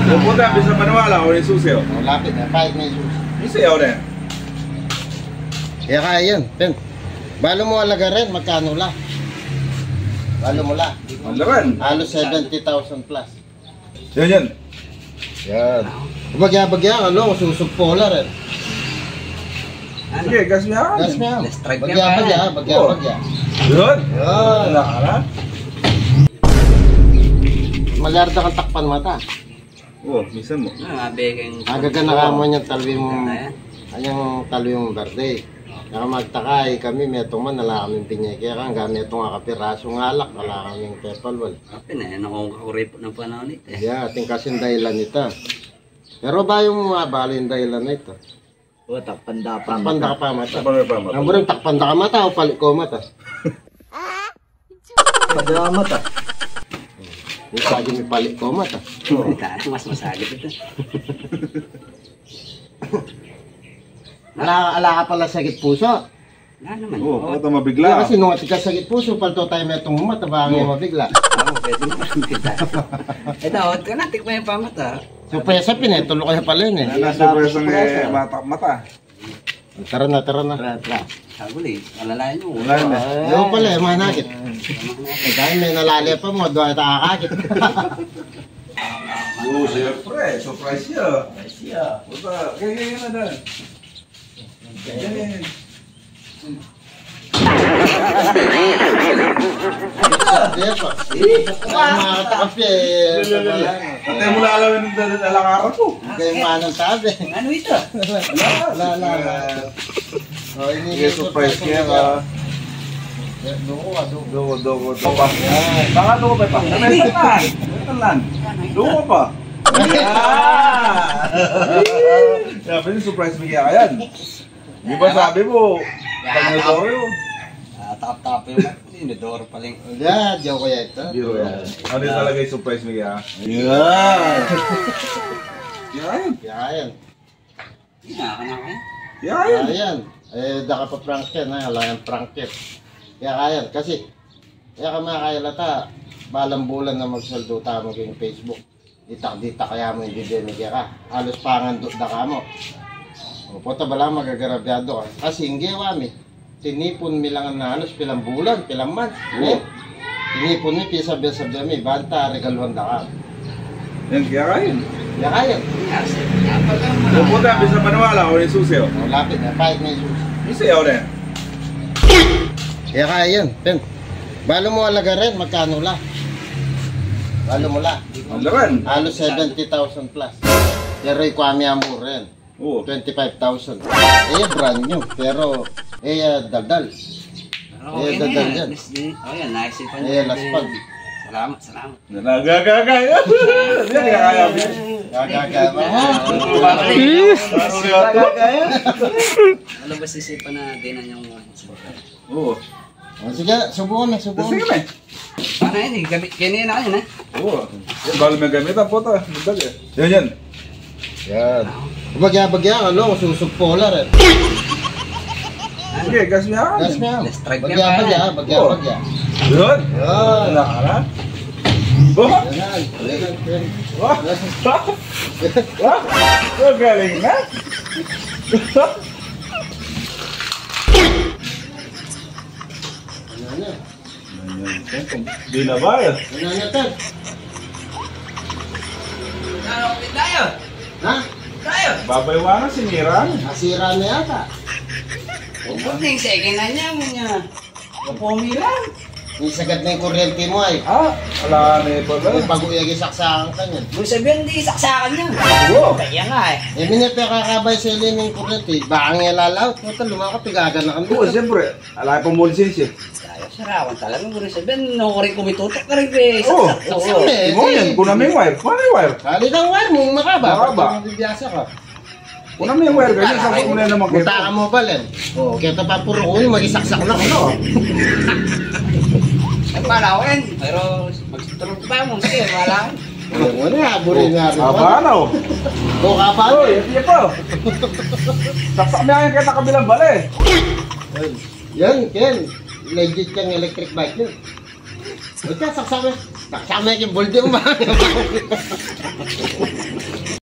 Yung puta, bisa maniwala ko yung susi. Lapit na, pahit na yung susi. Yung sayaw na yan. Kaya kaya yan, Pen. Balo mo alaga rin, magkano la? Balo mo la? Ang laman. Halos 70,000 plus. Yan yan. Yan. Bagya-bagya, ano, susugpo la rin. Sige, gas niya. Gas niya. Strike Bagya-bagya, bagya-bagya. Yun. Yun. Wala ka na. Malarda kang takpan mata. Oo, minsan mo. Agaga na kamo niyang talwing anyang talwing verde. Kaya magtakay kami metong man nala kaming pinyeke kang gamit itong kapiraso ng alak wala kaming pepalwal. Kapin eh, nakong kakuripot ng panahon ito eh. Yeah, ating kasing dahilan ito. Pero ba yung mga balin dahilan na ito? O, takpanda pa. Takpanda ka pa mata. Pangapama. Ang burong takpanda ka mata o palit ko mata. Padawa mata. Yung sagi may palit ko mata. Mas masagit ito. Ala ka pala sakit puso. Nga naman. Oo, Oo, ito Kaya mabigla. kasi nung atika sakit puso, palto tayo may itong mata, baka ngayon mabigla. pwede naman kita. Ito, ito na, tikman yung pamata. So pesa pinetulo kaya pala yun eh. Nasa presang mata. Tara na, tara na. Saguli, alalayan nyo. Wala na. Ayaw pala eh, manakit. Eh dahil may nalali pa mo, doon ay takakakit. Oo, siyempre. Surprise siya. Siya. Puta, ganyan na dahil. Ganyan. Hindi pa. Ay mga kapi eh. Patay mo lalawin ng alakara ko. Kaya manang sabi. Ano ito? Wala. Oh, Sige, surprise kaya ka. Doko pa. Baka doko pa pa. Talan. Doko pa. Sabi niyo, surprise mo kaya yan. Di ba sabi mo? Pag-nadoro yun. Tap-tap yung inodoro paling. Yeah, joke kaya ito. Biro yan. Ano yung talaga yung surprise mo kaya? Yan. Yan. Yan. Kinakanak eh. Yan. Yan. Eh, daka pa prank yan, ala yung prank yan. Kaya kaya, kasi, kaya ka mga kailata, balang bulan na magsaldo tamo kayong Facebook. Ditak-dita kaya mo yung bibigyan ka. Halos pangandot na ka mo. O, puta bala magagarabyado ka. Kasi hindi wami. Tinipon mi lang na halos pilang bulan, pilang month. Eh, tinipon mi, pisabya-sabya mi, banta, regaluhan na ka. Yan, kaya kain. Kaya kaya. Yung puta, bisa maniwala ko yung susi. O, lapit na, pahit na yung susi. Yung sayaw na yan. Kaya kaya yan, Pen. Balo mo alaga rin, magkano la? Balo mo la? Ang laman. Halos 70,000 plus. Pero ikwami amor rin. Oo. 25,000. Eh, brand new. Pero, daldal. Dadal yan. Oh yan, naisipan Eh, laspag. Salamat. Nagagagaya. Yan, kaya mo. Gagagaya mo. Ano ba sisipan na dinan yung Oo. O, sige, subukan na, subukan. Sige na. paano yun eh? Ganyan na yun eh. Oo. Balo may gamit ang puta. Yan. Yan. Bagya-bagya, ano, susugpo la rin. Sige, gas niya. Gas na. Strike Bagya-bagya, bagya-bagya. Yun. Yan. Wala ka na. Oh. Yan. Wah. Wah. Wah. Galing na. Ano na? Di na ba yan? Ano na, Pen? Ano, tayo? Ha? Tayo? Babaywanan si Mira. Nasira na yata. Buting second na niya. Kapumi lang. Yung sagad na yung kuryente mo ay. Ah, wala na ito ba? Yung pag-uyag isaksakan ka niyan. Kung sabihin, hindi isaksakan niya. Oo. Kaya nga eh. Eh, minute kakakabay sa ilim yung kuryente. Baka nga lalaot. Puta, lumaka, pigagan na kami. Oo, siyempre. Alay pa mo lisensya. Tayo, sarawan talaga. Kung sabihin, nakukurin kumitutok ka rin eh. Oo. Oo. Imo yan. Kuna may wire. Kuna may wire. Kali ng wire mo, makaba. Makaba. Pag mabibiyasa ka. Kuna may wire. Ganyan sa mo na naman kayo. Punta ka mo ba, Len? Oo. Kita pa puro ulo, mag-isaksak na ano. Ay, malawin. Pero, magtulog pa mo. Sige, malawin. Oo na, habulin nga rin. Abanaw. Oo, kapan. Oy, iya pa. Saksak mo yan kita kabilang bali. Yan, Ken. Legit kang electric bike yun. Ika, saksak mo. Saksak mo yung buldi mo ba?